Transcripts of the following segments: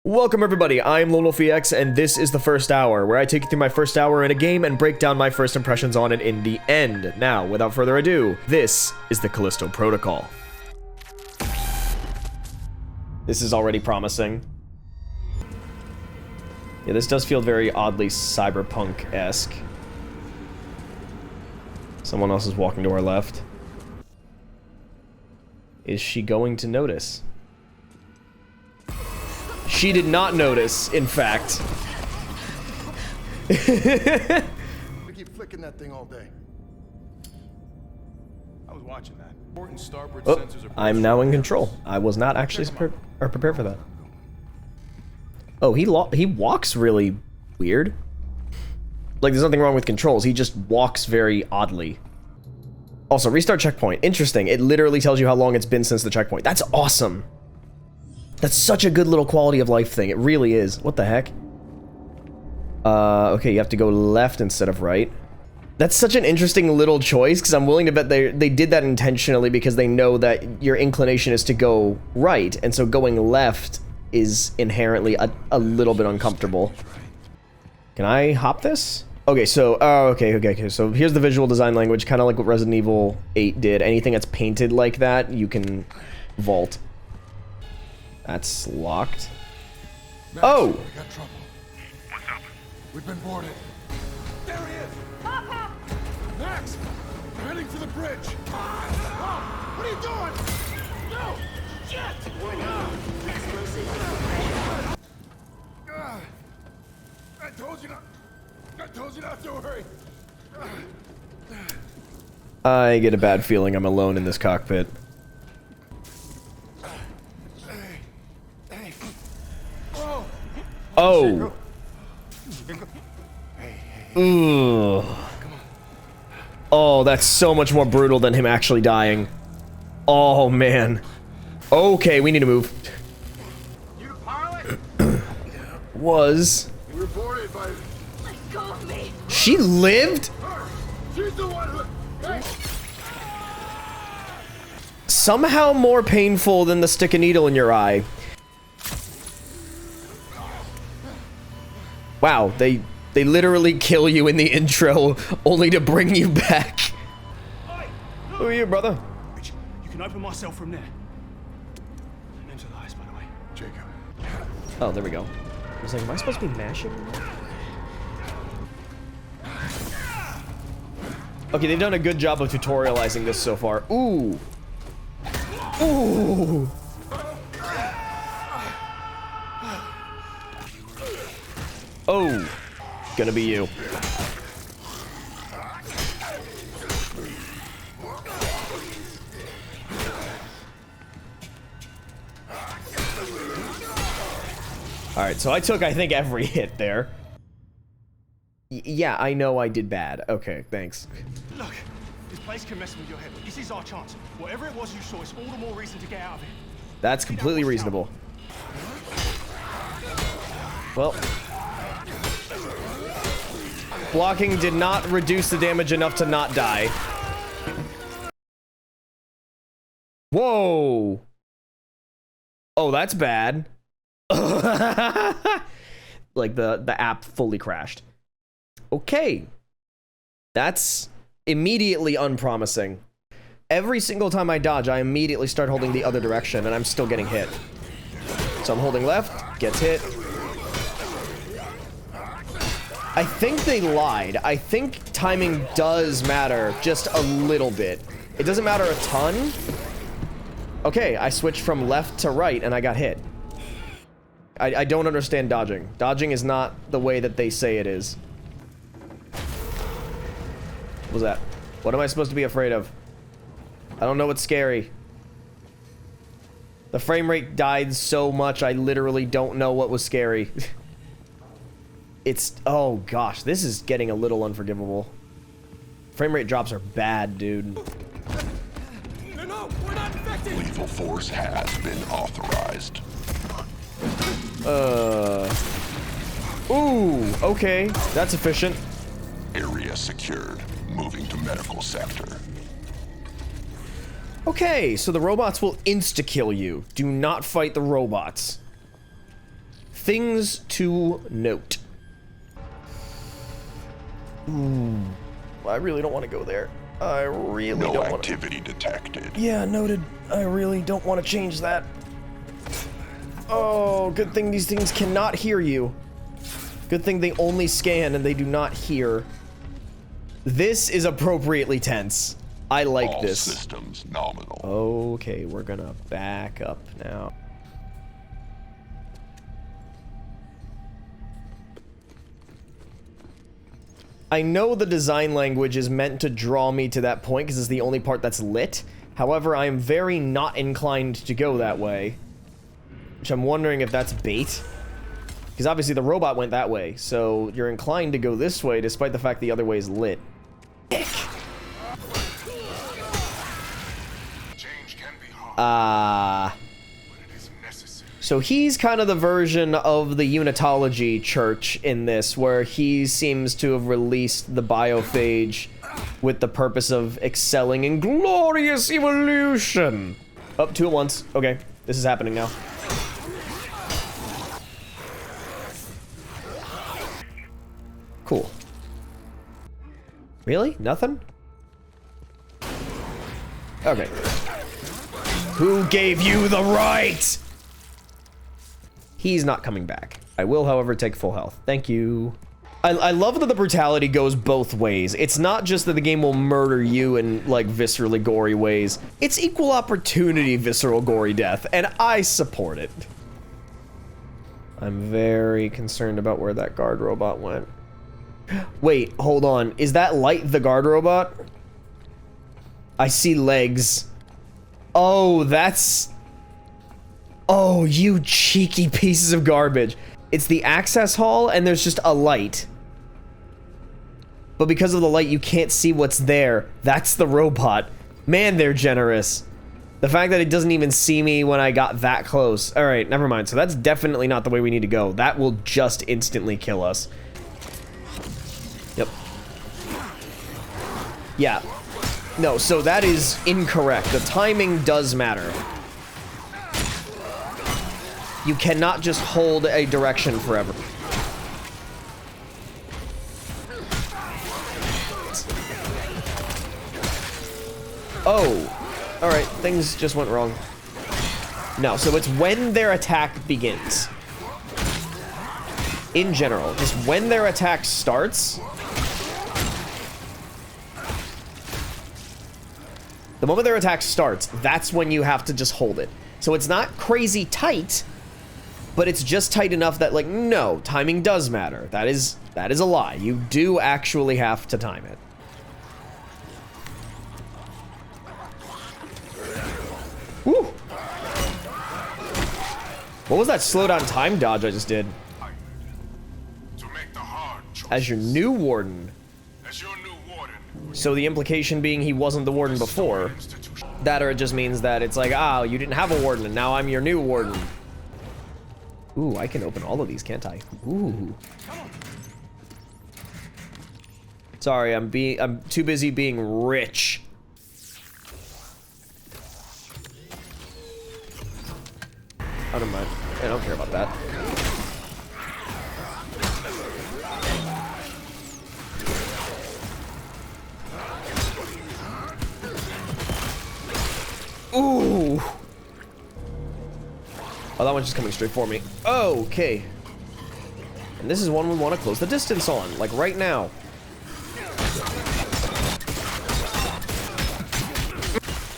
Welcome everybody, I'm Lone Wolf EX, and this is the first hour, where I take you through my first hour in a game and break down my first impressions on it in the end. Now, without further ado, this is the Callisto Protocol. This is already promising. Yeah, this does feel very oddly cyberpunk-esque. Someone else is walking to our left. Is she going to notice? She did not notice, in fact. We keep flicking that thing all day. I was watching that. Important starboard sensors are I'm now in control. I was not actually prepared for that. Oh, he walks really weird. Like, there's nothing wrong with controls. He just walks very oddly. Also, restart checkpoint. Interesting. It literally tells you how long it's been since the checkpoint. That's awesome. That's such a good little quality of life thing. It really is. What the heck? Okay, you have to go left instead of right. That's such an interesting little choice, because I'm willing to bet they did that intentionally because they know that your inclination is to go right, and so going left is inherently a little bit uncomfortable. Can I hop this? Okay, so, okay, so here's the visual design language, kind of like what Resident Evil 8 did. Anything that's painted like that, you can vault. That's locked. Max, oh! We got trouble. What's up? We've been boarded. There he is! Papa! Max! We're heading to the bridge! Oh, what are you doing? No! Shit! I told you not to hurry! I get a bad feeling I'm alone in this cockpit. Oh. Ugh. Oh, that's so much more brutal than him actually dying. Oh, man. Okay, we need to move. You pilot? Was. You were boarded by... Let go of me! She lived? her. She's the one who... Hey! Somehow more painful than the stick a needle in your eye. Wow, they literally kill you in the intro, only to bring you back. Who are you, brother? You can open my cell from there. Name's Elias, by the way. Jacob. Oh, there we go. I was like, am I supposed to be mashing? Okay, they've done a good job of tutorializing this so far. Ooh. Ooh. Oh, gonna be you. Alright, so I took, I think, every hit there. Yeah, I know I did bad. Okay, thanks. Look, this place can mess with your head, but this is our chance. Whatever it was you saw, it's all the more reason to get out of here. That's completely reasonable. Well, blocking did not reduce the damage enough to not die. Whoa. Oh, that's bad. Like the app fully crashed. Okay. That's immediately unpromising. Every single time I dodge, I immediately start holding the other direction, and I'm still getting hit. So I'm holding left, gets hit. I think they lied. I think timing does matter just a little bit. It doesn't matter a ton. Okay, I switched from left to right and I got hit. I don't understand dodging. Dodging is not the way that they say it is. What was that? What am I supposed to be afraid of? I don't know what's scary. The frame rate died so much I literally don't know what was scary. It's... oh gosh, this is getting a little unforgivable. Frame rate drops are bad, dude. No, we're not infected! Lethal force has been authorized. Ooh, okay. That's efficient. Area secured. Moving to medical sector. Okay, so the robots will insta-kill you. Do not fight the robots. Things to note. Ooh, I really don't want to go there. I really No don't want activity detected. Yeah, noted. I really don't want to change that. Oh, good thing these things cannot hear you. Good thing they only scan and they do not hear. This is appropriately tense. I like All this. systems nominal. Okay, we're gonna back up now. I know the design language is meant to draw me to that point because it's the only part that's lit. However, I am very not inclined to go that way. Which I'm wondering if that's bait. Because obviously the robot went that way, so you're inclined to go this way despite the fact the other way is lit. Change can be hard, but it is necessary. So he's kind of the version of the Unitology church in this, where he seems to have released the biophage with the purpose of excelling in glorious evolution. Up two at once. Okay, this is happening now. Cool. Really? Nothing? Okay. Who gave you the right? He's not coming back. I will, however, take full health. Thank you. I love that the brutality goes both ways. It's not just that the game will murder you in, like, viscerally gory ways. It's equal opportunity visceral gory death, and I support it. I'm very concerned about where that guard robot went. Wait, hold on. Is that light the guard robot? I see legs. Oh, that's... Oh, you cheeky pieces of garbage. It's the access hall, and there's just a light. But because of the light, you can't see what's there. That's the robot. Man, they're generous. The fact that it doesn't even see me when I got that close. Alright, never mind. So that's definitely not the way we need to go. That will just instantly kill us. Yep. Yeah. No, so that is incorrect. The timing does matter. You cannot just hold a direction forever. Oh. Alright, things just went wrong. No, so it's when their attack begins. In general, just when their attack starts. The moment their attack starts, that's when you have to just hold it. So it's not crazy tight, but it's just tight enough that, like, no, timing does matter. That is a lie. You do actually have to time it. Woo! What was that slow down time dodge I just did? To make the hard choice. As your new warden. As your new warden. So the implication being he wasn't the warden before. Institution. That, or it just means that it's like, ah, you didn't have a warden and now I'm your new warden. Ooh, I can open all of these, can't I? Ooh. Sorry, I'm too busy being rich. I don't mind. I don't care about that. Ooh. Oh, that one's just coming straight for me. Okay. And this is one we want to close the distance on, like right now.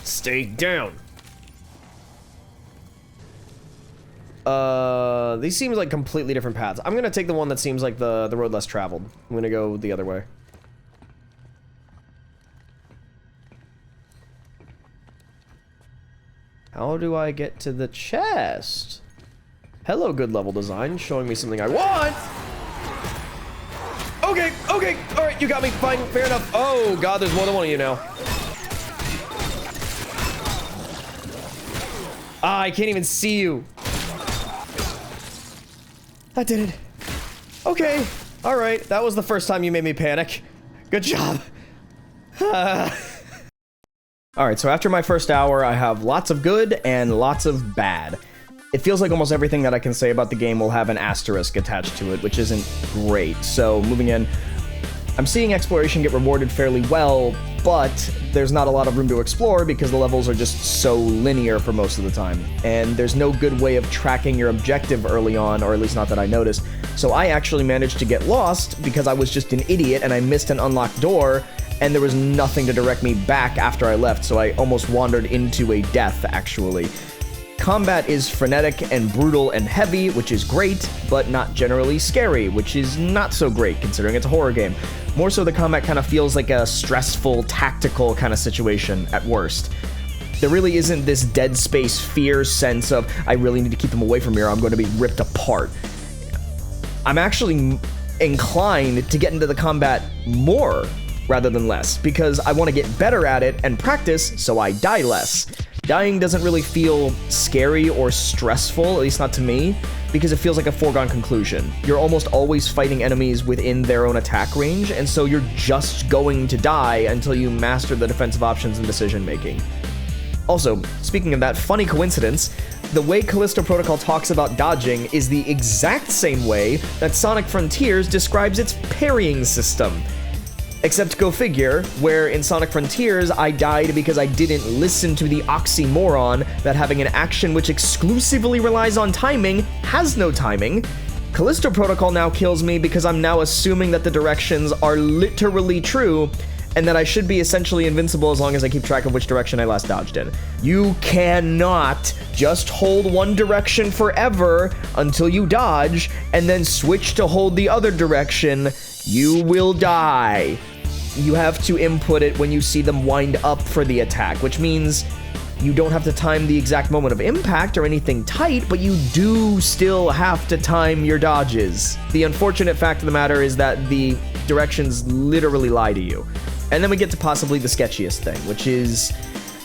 Stay down. These seems like completely different paths. I'm gonna take the one that seems like the road less traveled. I'm gonna go the other way. How do I get to the chest? Hello, good level design, showing me something I want! Okay, okay, alright, you got me, fine, fair enough. Oh god, there's more than one of you now. Ah, I can't even see you. That did it. Okay, alright, that was the first time you made me panic. Good job. Alright, so after my first hour, I have lots of good and lots of bad. it feels like almost everything that I can say about the game will have an asterisk attached to it, which isn't great. So moving in, I'm seeing exploration get rewarded fairly well, but there's not a lot of room to explore because the levels are just so linear for most of the time. And there's no good way of tracking your objective early on, or at least not that I noticed. So I actually managed to get lost because I was just an idiot and I missed an unlocked door, and there was nothing to direct me back after I left, so I almost wandered into a death, actually. Combat is frenetic and brutal and heavy, which is great, but not generally scary, which is not so great considering it's a horror game. More so, the combat kind of feels like a stressful, tactical kind of situation at worst. There really isn't this Dead Space fear sense of, I really need to keep them away from here or I'm going to be ripped apart. I'm actually inclined to get into the combat more rather than less, because I want to get better at it and practice so I die less. Dying doesn't really feel scary or stressful, at least not to me, because it feels like a foregone conclusion. You're almost always fighting enemies within their own attack range, and so you're just going to die until you master the defensive options and decision making. Also, speaking of that, funny coincidence, the way Callisto Protocol talks about dodging is the exact same way that Sonic Frontiers describes its parrying system. Except go figure, where in Sonic Frontiers, I died because I didn't listen to the oxymoron that having an action which exclusively relies on timing has no timing. Callisto Protocol now kills me because I'm now assuming that the directions are literally true, and that I should be essentially invincible as long as I keep track of which direction I last dodged in. You cannot just hold one direction forever until you dodge, and then switch to hold the other direction. You will die. You have to input it when you see them wind up for the attack, which means you don't have to time the exact moment of impact or anything tight, but you do still have to time your dodges. The unfortunate fact of the matter is that the directions literally lie to you. And then we get to possibly the sketchiest thing, which is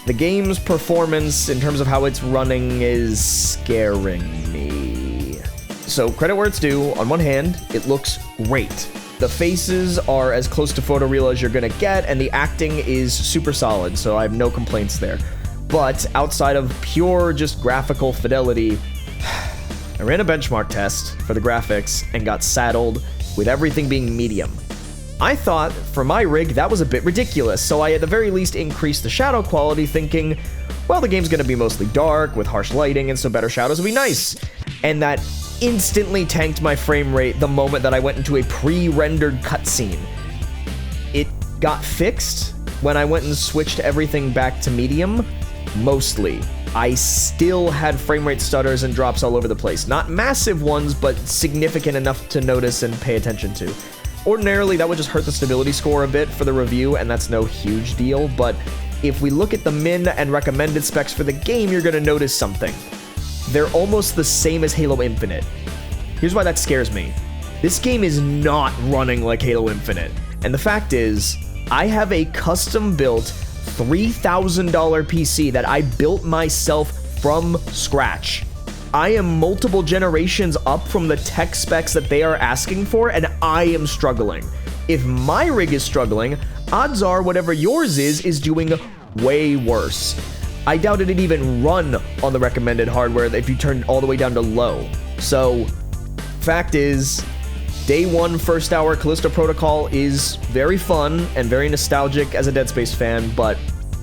the game's performance in terms of how it's running is scaring me. So credit where it's due. On one hand, it looks great. The faces are as close to photoreal as you're gonna get, and the acting is super solid, so I have no complaints there. But outside of pure just graphical fidelity, I ran a benchmark test for the graphics and got saddled with everything being medium. I thought, for my rig, that was a bit ridiculous, so I at the very least increased the shadow quality, thinking, well, the game's gonna be mostly dark, with harsh lighting, and so better shadows would be nice. And that instantly tanked my frame rate the moment that I went into a pre-rendered cutscene. It got fixed when I went and switched everything back to medium, mostly. I still had frame rate stutters and drops all over the place. Not massive ones, but significant enough to notice and pay attention to. Ordinarily, that would just hurt the stability score a bit for the review, and that's no huge deal, but if we look at the min and recommended specs for the game, you're gonna notice something. They're almost the same as Halo Infinite. Here's why that scares me. This game is not running like Halo Infinite, and the fact is, I have a custom-built $3,000 PC that I built myself from scratch. I am multiple generations up from the tech specs that they are asking for, and I am struggling. If my rig is struggling, odds are whatever yours is doing way worse. I doubt it'd even run on the recommended hardware if you turned all the way down to low. So, fact is, day one, first hour, Callisto Protocol is very fun and very nostalgic as a Dead Space fan, but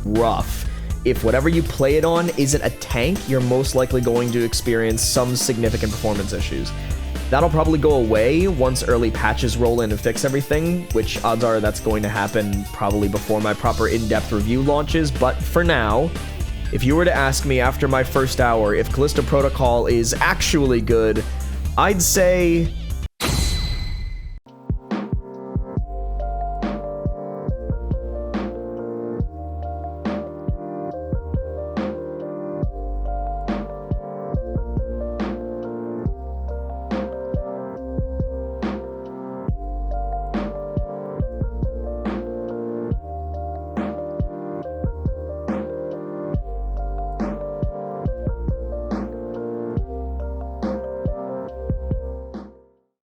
rough. If whatever you play it on isn't a tank, you're most likely going to experience some significant performance issues. That'll probably go away once early patches roll in and fix everything, which odds are that's going to happen probably before my proper in-depth review launches, but for now, if you were to ask me after my first hour if Callisto Protocol is actually good, I'd say